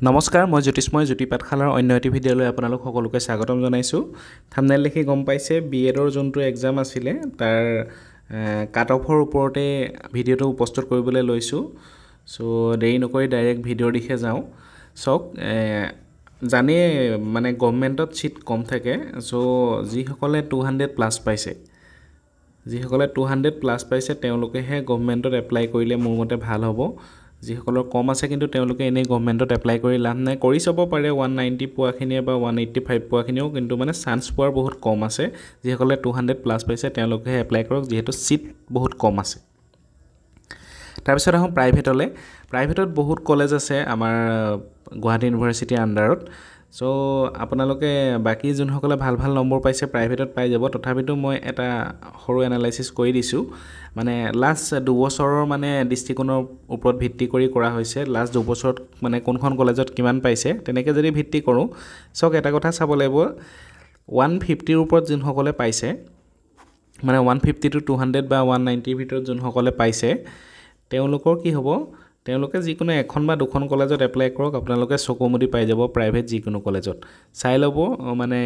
নমস্কাৰ মই জ্যোতিষ্ময় জ্যোতি পাঠশালাৰ অন্য এটি ভিডিঅ'লৈ আপোনালোক সকলোকে স্বাগতম জনাইছোঁ থাম্বনেইল দেখি গম পাইছে বিএডৰ যোনটো এক্সাম আছিলে তাৰ কাট অফৰ ওপৰতে ভিডিঅ'টো উপস্থিত কৰিবলৈ লৈছোঁ সো দেৰি নকৰি ডাইৰেক্ট ভিডিঅ'ৰ দিশে যাওঁ সক জানে মানে গভৰ্ণমেণ্টত সিট কম থাকে সো যিসকলে 200 প্লাস পাইছে যিসকলে 200 প্লাস পাইছে তেওঁলোকেহে গভৰ্ণমেণ্টত এপ্লাই কৰিলে মোৰ মতে ভাল হ'ব যিসকলৰ কম আছে কিন্তু তেওঁলোকে এনে গভৰ্ণমেণ্টত এপ্লাই কৰি লাভ নাই কৰি চাব পাৰে 190 পোৱাখিনিয়ে বা 185 পোৱাখিনিও কিন্তু মানে চান্স পোৱাৰ বহুত কম আছে যিসকলে 200 প্লাস পাইছে তেওঁলোকেহে এপ্লাই কৰক যেহেতু সিট বহুত কম আছে তাৰপিছত আহোঁ প্ৰাইভেটত বহুত কলেজ আছে আমাৰ গুৱাহাটী ইউনিভাৰ্চিটিৰ আন্ডাৰত সো আপোনালোকে বাকি যোনসকলে ভাল ভাল নম্বৰ পাইছে প্ৰাইভেটত পাই যাব তথাপিতো মই এটা সৰু এনালাইসিস কৰি দিছো মানে লাষ্ট 2 বছৰৰ মানে দৃষ্টিকোণৰ ওপৰত ভিত্তি কৰি কৰা হৈছে লাষ্ট 2 বছৰত মানে কোনখন কলেজত কিমান পাইছে তেনেকৈ যদি ভিত্তি কৰো সক এটা কথা চাব লাগিব 150 ৰ ওপৰত যোনসকলে পাইছে মানে 150 to 200 বা 190 ভিতৰত যোনসকলে পাইছে তেওঁলোকৰ কি হ'ব তেওঁলোকে যিকোনো এখন বা দুখন কলেজত এপ্লাই কৰক আপোনালোকে চকুমুদি পাই যাব প্ৰাইভেট যিকোনো কলেজত চাই ল'ব মানে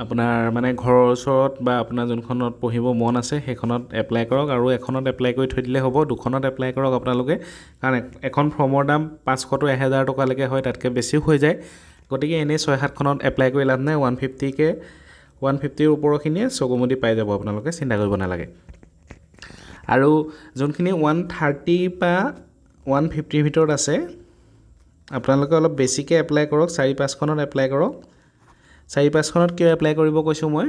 আপোনাৰ মানে ঘৰৰ ওচৰত বা আপোনাৰ যোনখনত পঢ়িব মন আছে সেইখনত এপ্লাই কৰক আৰু এখনত এপ্লাই কৰি থৈ দিলে হ'ব দুখনত এপ্লাই কৰক আপোনালোকে কাৰণ এখন ফৰ্মৰ দাম 500 to 1000 টকা লৈকে হয় তাতকৈ বেছি হৈ যায় গতিকে এনে 6-7 খনত এপ্লাই কৰি লাভ নাই 150 ৰ ওপৰখিনিয়ে চকুমুদি পাই যাব আপোনালোকে চিন্তা কৰিব নালাগে আৰু যোনখিনি 130 বা 150 ভিতৰত আছে আপোনালোকে অলপ বেছিকে এপ্লাই কৰক 4-5 খনত এপ্লাই কৰক 4-5 খনত কিয় এপ্লাই কৰিব কৈছো মই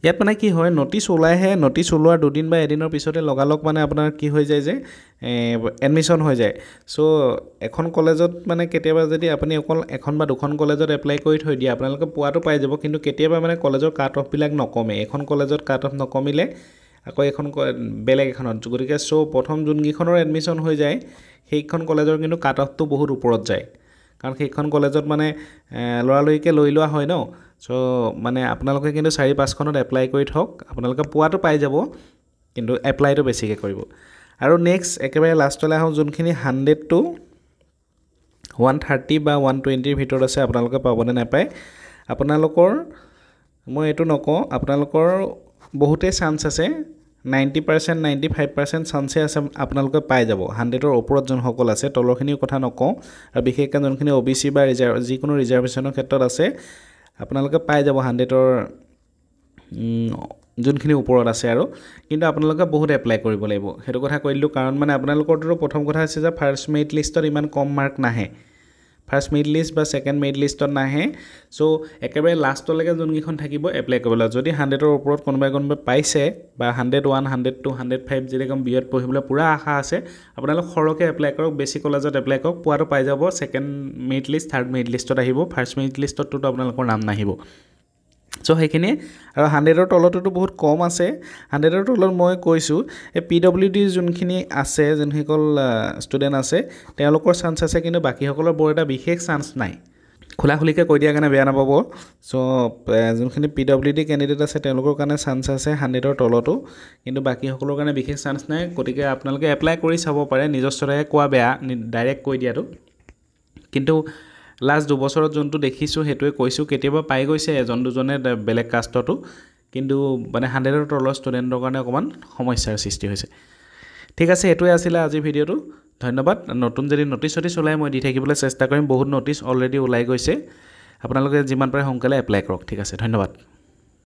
ইয়াত মানে কি হয় নটিচ ওলাইহে নটিচ ওলোৱাৰ দুদিন বা এদিনৰ পিছতে লগালক মানে আপোনাৰ কি হৈ যায় যে এডমিশন হৈ যায় সো এখন কলেজত মানে কেতিয়াবা যদি আপুনি অকল এখন বা দুখন কলেজত এপ্লাই কৰি থৈ দিয়ে আপোনালোকে পোৱাটো পাই যাব কিন্তু কেতিয়াবা মানে কলেজৰ কাট অফ বিলাক নকমে এখন কলেজত কাট অফ নকমিলে আকৌ এখন বেলেগ এখনত গতিকে সো প্ৰথম যোনগিখনৰ এডমিশন হৈ যায় সেইখন কলেজৰ কিন্তু কাট অফটো বহুত ওপৰত যায় কাৰণ সেইখন কলেজত মানে লৰালৰিকে লৈ লোৱা হয় ন সো মানে আপোনালোকে কিন্তু 4-5 খনত এপ্লাই কৰি থক আপোনালোকে পোৱাটো পাই যাব কিন্তু এপ্লাইটো বেছিকে কৰিব আৰু নেক্সট একেবাৰে লাষ্টলৈ আহো যোনখিনি 100 to 130 বা 120 ভিতৰত আছে আপোনালোকে পাবনে নাপায় আপোনালোকৰ মই এটো নকওঁ আপোনালোকৰ বহুতে চান্স আছে 90% 95% চান্সে আছে আপোনালোকে পাই যাব 100 ৰ ওপৰত যোন সকল আছে তলৰখিনিৰ কথা নকওঁ আৰু বিশেষকৈ যোনখিনি ওবিসি বা যিকোনো ৰিজাৰ্ভেশনৰ ক্ষেত্ৰত আছে আপোনালোকে পাই যাব 100 ৰ যোনখিনি ওপৰত আছে আৰু কিন্তু আপোনালোকে বহুত এপ্লাই কৰিব লাগিব হেতু কথা কৈলো কাৰণ মানে আপোনালোকৰটো প্ৰথম কথা আছে যে ফাৰ্স্ট মেৰিট লিষ্টত ইমান কম মাৰ্ক নাহে ফাৰ্স্ট মেৰিট লিষ্ট বা সেকেন্ড মেৰিট লিষ্টত নাহে সো একেবাৰে লাষ্টলৈকে যোনগিখন থাকিব এপ্লাই কৰিবলৈ যদি 100 ৰ ওপৰত কোনোবাই পাইছে বা 101 102 105 যেৰকম বিএড পঢ়িবলৈ পুৰা আশা আছে আপোনালোক খৰকে এপ্লাই কৰক বেছি কলেজত এপ্লাই কৰক পোৱাটো পাই যাব second merit list third merit লিষ্টত আহিব ফাৰ্স্ট মেৰিট লিষ্টতটো আপোনালোকৰ নাম নাহিব সো সেইখিনি আৰু 100 ৰ তলতটো বহুত কম আছে 100 ৰ তলত মই কৈছো এই পিডব্লিউডি যোনখিনি আছে যোনসকল ষ্টুডেন্ট আছে তেওঁলোকৰ চান্স আছে কিন্তু বাকি সকলৰ বৰ এটা বিশেষ চান্স নাই খোলাখুলিকে কৈ দিয়া কাৰণে বেয়া নাপাব সো যোনখিনি পিডব্লিউডি ক্যান্ডিডেট আছে তেওঁলোকৰ কাৰণে চান্স আছে 100 ৰ তলতো কিন্তু বাকি সকলৰ কাৰণে বিশেষ চান্স নাই গতিকে আপোনালোকে এপ্লাই কৰি চাব পাৰে নিজস্বৰে কোৱা বেয়া ডাইৰেক্ট কৈ দিয়াটো কিন্তু লাষ্ট 2 বছৰত যোনটো দেখিছো হেতুৱে কৈছো কেতিয়াবা পাই গৈছে এজন দুজনে বেলেগ কাষ্টটো কিন্তু মানে 100 ৰ তলৰ ষ্টুডেন্টৰ কাৰণে অকমান সমস্যাৰ সৃষ্টি হৈছে ঠিক আছে এটোৱে আছিল আজি ভিডিঅটো ধন্যবাদ নতুন যদি নটিচ ওলাই মই দি থাকিবলৈ চেষ্টা কৰিম বহুত নটিচ অলৰেডি ওলাই গৈছে আপোনালোকে যিমান পাৰে সোনকালে এপ্লাই কৰক ঠিক আছে ধন্যবাদ